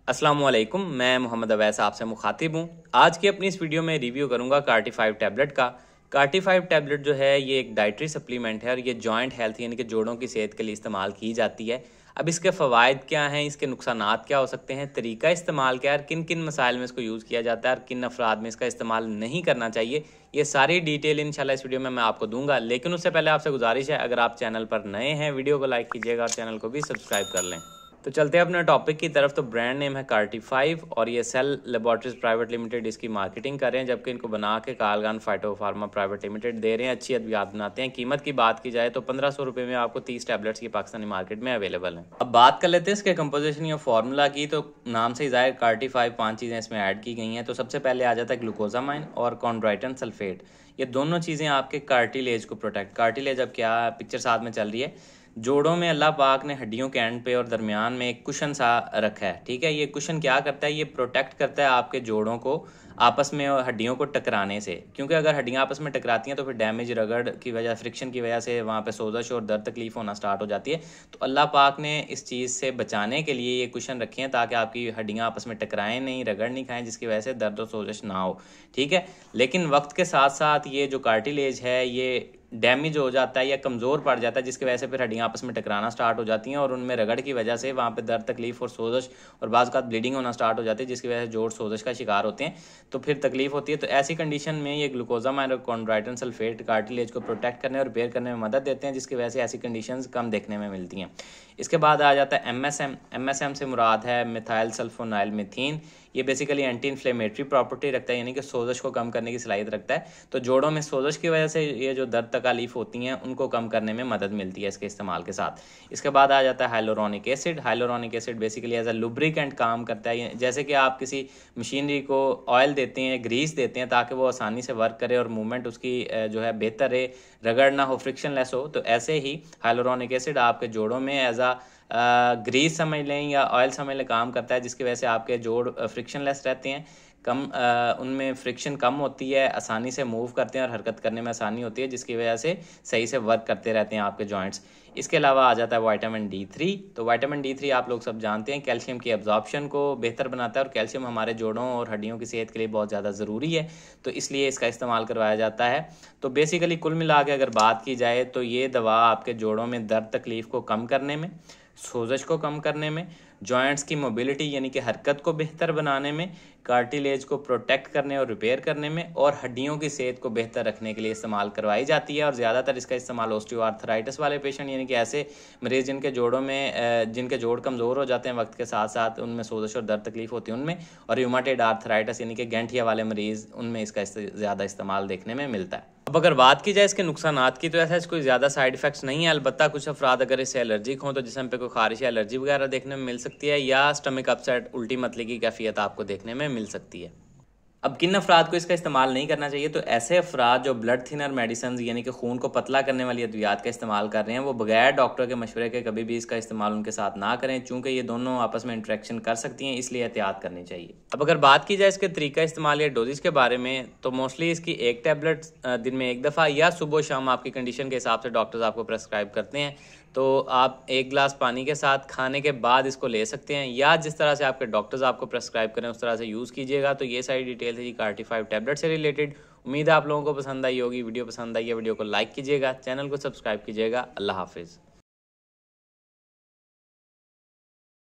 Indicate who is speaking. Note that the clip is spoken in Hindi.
Speaker 1: अस्सलामुअलैकुम, मैं मोहम्मद अवैस आपसे मुखातिब हूँ। आज की अपनी इस वीडियो में रिव्यू करूँगा कार्टी5 टैबलेट का। कार्टी5 टैबलेट जो है ये एक डाइटरी सप्लीमेंट है और ये जॉइंट हेल्थ यानी कि जोड़ों की सेहत के लिए इस्तेमाल की जाती है। अब इसके फ़वाइद क्या हैं, इसके नुकसानात क्या हो सकते हैं, तरीका इस्तेमाल क्या है, किन किन मसाइल में इसको यूज़ किया जाता है और किन अफराद में इसका इस्तेमाल नहीं करना चाहिए, ये सारी डिटेल इंशाल्लाह इस वीडियो में मैं आपको दूंगा। लेकिन उससे पहले आपसे गुजारिश है, अगर आप चैनल पर नए हैं वीडियो को लाइक कीजिएगा और चैनल को भी सब्सक्राइब कर लें। तो चलते हैं अपने टॉपिक की तरफ। तो ब्रांड नेम है कार्टी5 और ये सेल लेबॉर्ट्रीज प्राइवेट लिमिटेड इसकी मार्केटिंग कर रहे हैं, जबकि इनको बना के कालगान फाइटो फार्मा प्राइवेट लिमिटेड दे रहे हैं। अच्छी अद्वियात बनाते हैं। कीमत की बात की जाए तो 1500 रुपये में आपको 30 टैबलेट्स की पाकिस्तानी मार्केट में अवेलेबल हैं। अब बात कर लेते हैं इसके कंपोजिशन या फार्मूला की। तो नाम से ही जाहिर कार्टी5 5 चीज़ें इसमें ऐड की गई हैं। तो सबसे पहले आ जाता है ग्लूकोजामाइन और कॉन्ड्राइटिन सल्फेट। ये दोनों चीज़ें आपके कार्टिलेज को प्रोटेक्ट, कार्टिलेज अब क्या पिक्चर साथ में चल रही है, जोड़ों में अल्लाह पाक ने हड्डियों के एंड पे और दरमियान में एक कुशन सा रखा है। ठीक है, ये कुशन क्या करता है, ये प्रोटेक्ट करता है आपके जोड़ों को आपस में और हड्डियों को टकराने से। क्योंकि अगर हड्डियां आपस में टकराती हैं तो फिर डैमेज, रगड़ की वजह, फ्रिक्शन की वजह से वहाँ पे सोजश और दर्द तकलीफ होना स्टार्ट हो जाती है। तो अल्लाह पाक ने इस चीज़ से बचाने के लिए ये कुशन रखे हैं ताकि आपकी हड्डियां आपस में टकराएं नहीं, रगड़ नहीं खाएं, जिसकी वजह से दर्द और सोजश ना हो। ठीक है, लेकिन वक्त के साथ साथ ये जो कार्टिलेज है ये डैमेज हो जाता है या कमज़ोर पड़ जाता है, जिसकी वजह से फिर हड्डियां आपस में टकराना स्टार्ट हो जाती हैं और उनमें रगड़ की वजह से वहाँ पे दर्द, तकलीफ और सोजश और बाज़ औक़ात ब्लीडिंग होना स्टार्ट हो जाती है, जिसकी वजह से जोड़ सोजश का शिकार होते हैं, तो फिर तकलीफ होती है। तो ऐसी कंडीशन में ये ग्लूकोजामाइन और कॉन्ड्राइटिन सल्फेट कार्टिलेज को प्रोटेक्ट करने और रिपेयर करने में मदद देते हैं, जिसकी वजह से ऐसी कंडीशंस कम देखने में मिलती हैं। इसके बाद आ जाता है एमएसएम से मुराद है मिथाइल सल्फोनाइल मीथेन। ये बेसिकली एंटी इन्फ्लेमेटरी प्रॉपर्टी रखता है, यानी कि सोजश को कम करने की सलाहियत रखता है। तो जोड़ों में सोजश की वजह से ये जो दर्द तकालीफ होती हैं उनको कम करने में मदद मिलती है इसके इस्तेमाल के साथ। इसके बाद आ जाता है hyaluronic acid. Hyaluronic acid basically as a lubricant काम करता है। जैसे कि आप किसी मशीनरी को ऑयल देते हैं, ग्रीस देते हैं ताकि वो आसानी से वर्क करे और मूवमेंट उसकी जो है बेहतर रहे, रगड़ ना हो, फ्रिक्शन लेस हो, तो ऐसे ही हाइलोरोनिक एसिड आपके जोड़ों में एज आ ग्रीस समझ लें या ऑयल समझ लें काम करता है, जिसकी वजह से आपके जोड़ फ्रिक्शन लेस रहते हैं, कम उनमें फ्रिक्शन कम होती है, आसानी से मूव करते हैं और हरकत करने में आसानी होती है, जिसकी वजह से सही से वर्क करते रहते हैं आपके जॉइंट्स। इसके अलावा आ जाता है विटामिन D3। तो विटामिन D3 आप लोग सब जानते हैं कैल्शियम की एब्जॉर्प्शन को बेहतर बनाता है और कैल्शियम हमारे जोड़ों और हड्डियों की सेहत के लिए बहुत ज़्यादा ज़रूरी है, तो इसलिए इसका इस्तेमाल करवाया जाता है। तो बेसिकली कुल मिला के अगर बात की जाए तो ये दवा आपके जोड़ों में दर्द तकलीफ़ को कम करने में, सोजश को कम करने में, जॉइंट्स की मोबिलिटी यानी कि हरकत को बेहतर बनाने में, कार्टिलेज को प्रोटेक्ट करने और रिपेयर करने में और हड्डियों की सेहत को बेहतर रखने के लिए इस्तेमाल करवाई जाती है। और ज़्यादातर इसका इस्तेमाल ऑस्टियोआर्थराइटिस वाले पेशेंट यानी कि ऐसे मरीज़ जिनके जोड़ों में जिनके जोड़ कमज़ोर हो जाते हैं वक्त के साथ साथ, उनमें सोजश और दर्द तकलीफ होती है उनमें, और रूमेटॉइड आर्थराइटिस यानी कि गैंठिया वाले मरीज़, उनमें इसका ज़्यादा इस्तेमाल देखने में मिलता है। अब अगर बात की जाए इसके नुकसानात की तो ऐसा कोई ज़्यादा साइड इफेक्ट्स नहीं है। अलबत्ता कुछ अफराद अगर इससे एलर्जिक हों तो जिसम पे कोई खारिश या एलर्जी वगैरह देखने में मिल सकती है, या स्टमक अपसेट, उल्टी मतली की कैफियत आपको देखने में मिल सकती है। अब किन अफराद को इसका इस्तेमाल नहीं करना चाहिए, तो ऐसे अफराद जो ब्लड थिनर मेडिसिन यानी कि खून को पतला करने वाली अद्वियात का इस्तेमाल कर रहे हैं, वो बगैर डॉक्टर के मशवरे के कभी भी इसका इस्तेमाल उनके साथ ना करें, चूँकि ये दोनों आपस में इंटरेक्शन कर सकती हैं, इसलिए एहतियात करनी चाहिए। अब अगर बात की जाए इसके तरीका इस्तेमाल या डोजेज के बारे में, तो मोस्टली इसकी एक टैबलेट दिन में एक दफ़ा या सुबह शाम आपकी कंडीशन के हिसाब से डॉक्टर्स आपको प्रेस्क्राइब करते हैं, तो आप एक गिलास पानी के साथ खाने के बाद इसको ले सकते हैं, या जिस तरह से आपके डॉक्टर्स आपको प्रेस्क्राइब करें उस तरह से यूज़ कीजिएगा। तो ये सारी डिटेल थी कार्टी5 टैबलेट से रिलेटेड। उम्मीद है आप लोगों को पसंद आई होगी। वीडियो पसंद आई है वीडियो को लाइक कीजिएगा, चैनल को सब्सक्राइब कीजिएगा। अल्लाह हाफिज़।